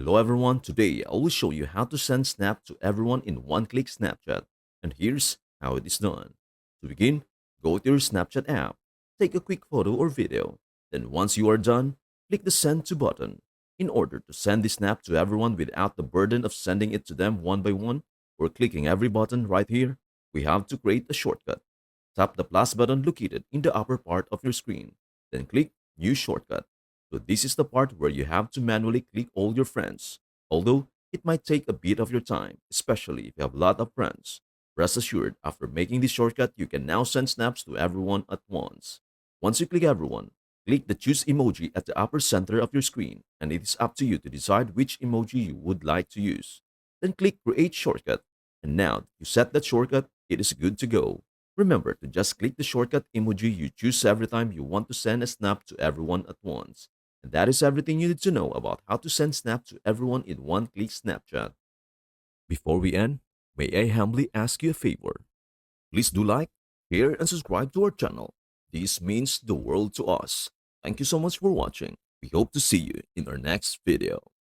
Hello everyone, today I will show you how to send Snap to everyone in one-click Snapchat. And here's how it is done. To begin, go to your Snapchat app, take a quick photo or video. Then once you are done, click the Send to button. In order to send the Snap to everyone without the burden of sending it to them one by one or clicking every button right here, we have to create a shortcut. Tap the plus button located in the upper part of your screen. Then click Use Shortcut. So this is the part where you have to manually click all your friends. Although it might take a bit of your time, especially if you have a lot of friends. Rest assured, after making this shortcut, you can now send snaps to everyone at once. Once you click everyone, click the choose emoji at the upper center of your screen, and it is up to you to decide which emoji you would like to use. Then click create shortcut. And now that you set that shortcut, it is good to go. Remember to just click the shortcut emoji you choose every time you want to send a snap to everyone at once. And that is everything you need to know about how to send Snap to everyone in one click Snapchat. Before we end, may I humbly ask you a favor? Please do like, share, and subscribe to our channel. This means the world to us. Thank you so much for watching. We hope to see you in our next video.